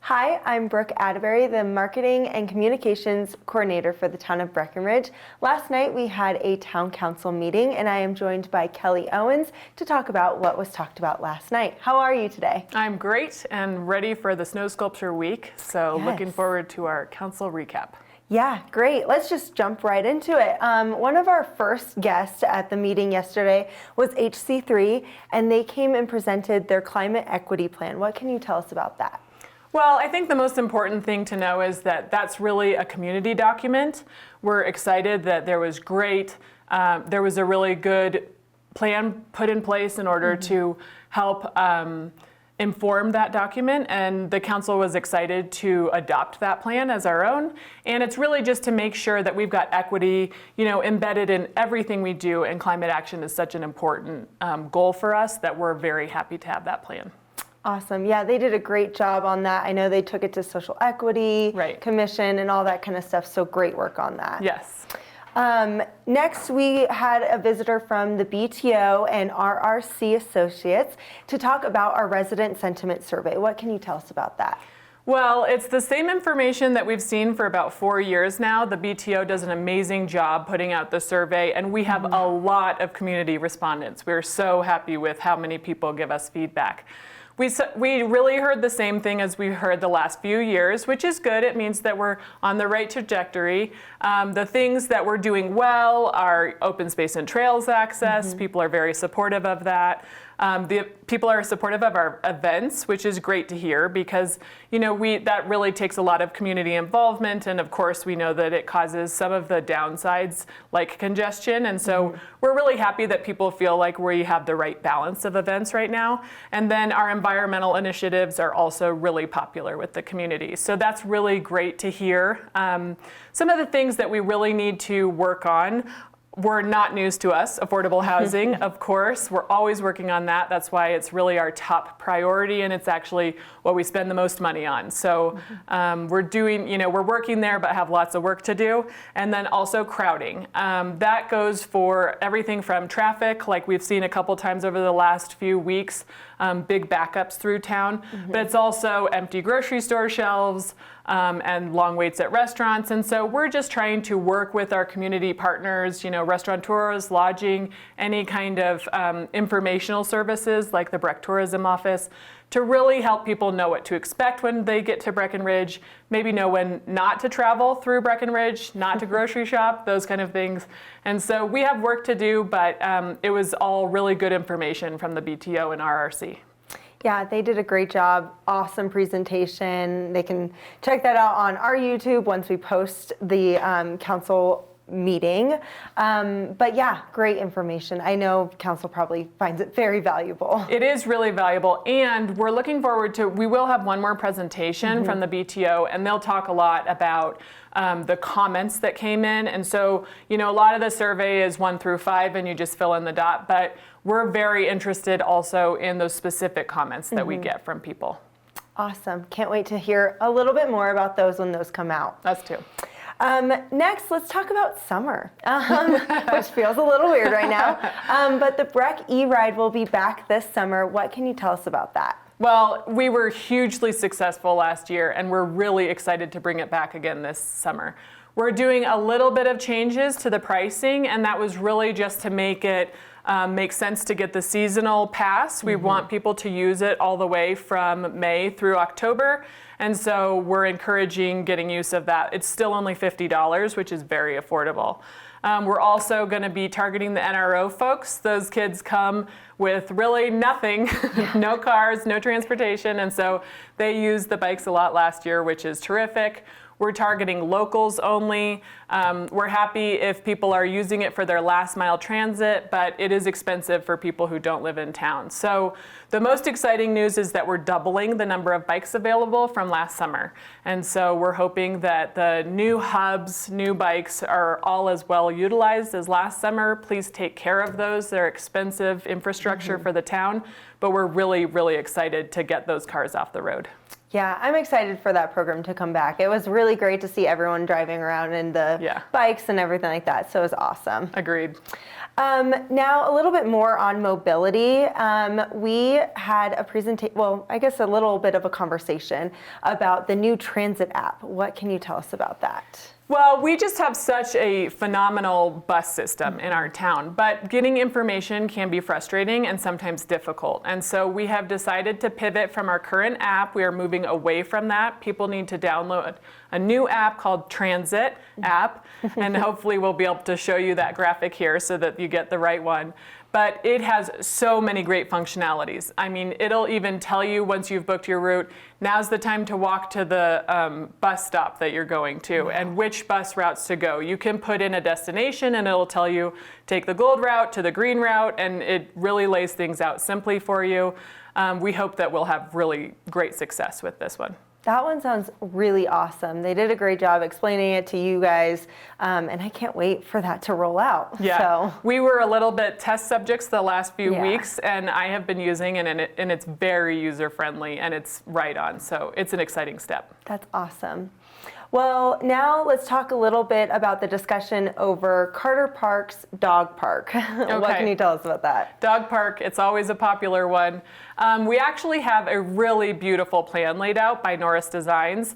Hi, I'm Brooke Atterbury, the Marketing and Communications Coordinator for the town of Breckenridge. Last night we had a town council meeting and I am joined by Kelly Owens to talk about what was talked about last night. How are you today? I'm great and ready for the Snow Sculpture Week, so looking forward to our council recap. Yeah, great. Let's just jump right into it. One of our first guests at the meeting yesterday was HC3, and they came and presented their climate equity plan. What can you tell us about that? Well, I think the most important thing to know is that that's really a community document. We're excited that there was there was a really good plan put in place in order to help inform that document, and the council was excited to adopt that plan as our own. And it's really just to make sure that we've got equity, embedded in everything we do, and climate action is such an important goal for us that we're very happy to have that plan. Awesome. Yeah, they did a great job on that. I know they took it to Social Equity Commission and all that kind of stuff, so great work on that. Yes. Next, we had a visitor from the BTO and RRC Associates to talk about our resident sentiment survey. What can you tell us about that? Well, it's the same information that we've seen for about 4 years now. The BTO does an amazing job putting out the survey, and we have a lot of community respondents. We're so happy with how many people give us feedback. We really heard the same thing as we heard the last few years, which is good. It means that we're on the right trajectory. The things that we're doing well are open space and trails access. People are very supportive of that. People are supportive of our events, which is great to hear because, that really takes a lot of community involvement. And of course, we know that it causes some of the downsides like congestion. And so we're really happy that people feel like we have the right balance of events right now. And then our environmental initiatives are also really popular with the community. So that's really great to hear. Some of the things that we really need to work on were not news to us. Affordable housing, of course, we're always working on that. That's why it's really our top priority, and it's actually what we spend the most money on. So we're working there, but have lots of work to do. And then also crowding. That goes for everything from traffic, like we've seen a couple times over the last few weeks, big backups through town, but it's also empty grocery store shelves, and long waits at restaurants. And so we're just trying to work with our community partners, restaurateurs, lodging, any kind of informational services like the Breck Tourism Office, to really help people know what to expect when they get to Breckenridge, maybe know when not to travel through Breckenridge, not to grocery shop, those kind of things. And so we have work to do, but it was all really good information from the BTO and RRC. Yeah, they did a great job. Awesome presentation. They can check that out on our YouTube once we post the council meeting. But yeah, great information. I know council probably finds it very valuable. It is really valuable, and we're looking forward to, we will have one more presentation from the BTO, and they'll talk a lot about the comments that came in. And so, a lot of the survey is 1 through 5 and you just fill in the dot, but we're very interested also in those specific comments that we get from people. Awesome. Can't wait to hear a little bit more about those when those come out. Us too. Next, let's talk about summer, which feels a little weird right now. But the Breck E-Ride will be back this summer. What can you tell us about that? Well, we were hugely successful last year, and we're really excited to bring it back again this summer. We're doing a little bit of changes to the pricing, and that was really just to make it make sense to get the seasonal pass. We want people to use it all the way from May through October. And so we're encouraging getting use of that. It's still only $50, which is very affordable. We're also going to be targeting the NRO folks. Those kids come with really nothing, no cars, no transportation. And so they used the bikes a lot last year, which is terrific. We're targeting locals only. We're happy if people are using it for their last mile transit, but it is expensive for people who don't live in town. So the most exciting news is that we're doubling the number of bikes available from last summer. And so we're hoping that the new hubs, new bikes are all as well utilized as last summer. Please take care of those. They're expensive infrastructure for the town, but we're really, really excited to get those cars off the road. Yeah, I'm excited for that program to come back. It was really great to see everyone driving around in the bikes and everything like that. So it was awesome. Agreed. Now, a little bit more on mobility. We had a presentation, well, I guess a little bit of a conversation about the new transit app. What can you tell us about that? Well, we just have such a phenomenal bus system in our town, but getting information can be frustrating and sometimes difficult. And so we have decided to pivot from our current app. We are moving away from that. People need to download a new app called Transit app, and hopefully we'll be able to show you that graphic here so that you get the right one. But it has so many great functionalities. I mean, it'll even tell you once you've booked your route, now's the time to walk to the bus stop that you're going to and which bus routes to go. You can put in a destination and it'll tell you, take the gold route to the green route, and it really lays things out simply for you. We hope that we'll have really great success with this one. That one sounds really awesome. They did a great job explaining it to you guys, and I can't wait for that to roll out. Yeah, so. We were a little bit test subjects the last few weeks, and I have been using it, and it's very user-friendly, and it's right on, so it's an exciting step. That's awesome. Well, now let's talk a little bit about the discussion over Carter Park's dog park. Okay. What can you tell us about that? Dog park, it's always a popular one. We actually have a really beautiful plan laid out by Norris Designs.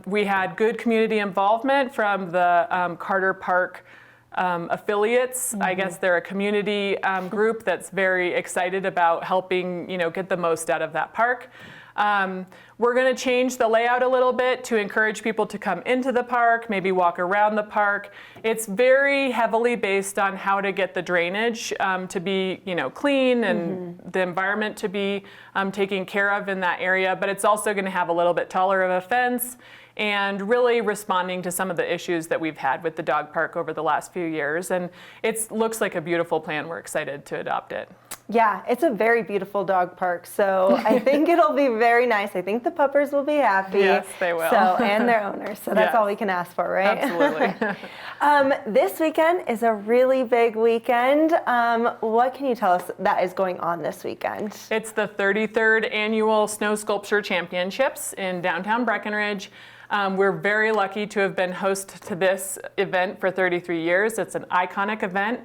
We had good community involvement from the Carter Park affiliates. I guess they're a community group that's very excited about helping, get the most out of that park. We're going to change the layout a little bit to encourage people to come into the park, maybe walk around the park. It's very heavily based on how to get the drainage to be, clean and the environment to be taken care of in that area. But it's also going to have a little bit taller of a fence and really responding to some of the issues that we've had with the dog park over the last few years. And it looks like a beautiful plan. We're excited to adopt it. Yeah, it's a very beautiful dog park, so I think it'll be very nice. I think the puppers will be happy. Yes, they will. So, and their owners, so that's all we can ask for, right? Absolutely. This weekend is a really big weekend. What can you tell us that is going on this weekend? It's the 33rd Annual Snow Sculpture Championships in downtown Breckenridge. We're very lucky to have been host to this event for 33 years. It's an iconic event.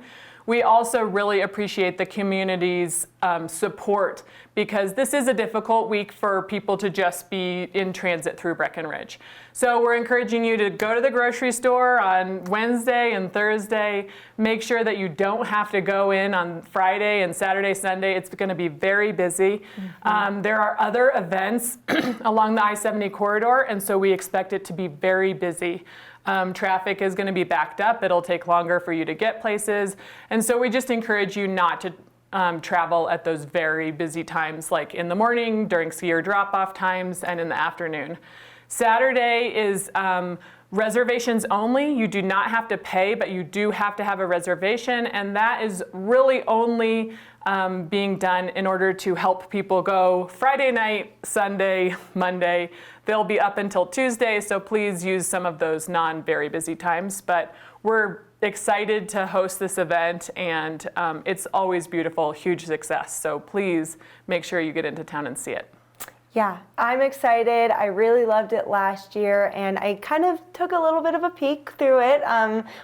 We also really appreciate the community's support because this is a difficult week for people to just be in transit through Breckenridge. So we're encouraging you to go to the grocery store on Wednesday and Thursday. Make sure that you don't have to go in on Friday and Saturday, Sunday. It's going to be very busy. There are other events along the I-70 corridor, and so we expect it to be very busy. Traffic is going to be backed up. It'll take longer for you to get places. And so we just encourage you not to travel at those very busy times, like in the morning, during skier drop-off times, and in the afternoon. Saturday is reservations only. You do not have to pay, but you do have to have a reservation, and that is really only being done in order to help people go Friday night, Sunday, Monday. They'll be up until Tuesday, so please use some of those non-very busy times. But we're excited to host this event, and it's always beautiful, huge success. So please make sure you get into town and see it. Yeah, I'm excited. I really loved it last year, and I kind of took a little bit of a peek through it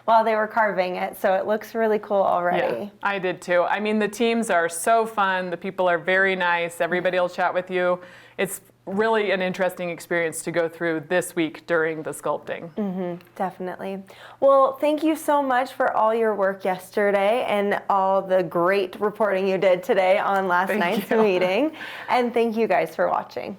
while they were carving it, so it looks really cool already. Yeah, I did too. I mean, the teams are so fun. The people are very nice. Everybody will chat with you. It's really an interesting experience to go through this week during the sculpting. Definitely. Well, thank you so much for all your work yesterday and all the great reporting you did today on last night's meeting. And thank you guys for watching.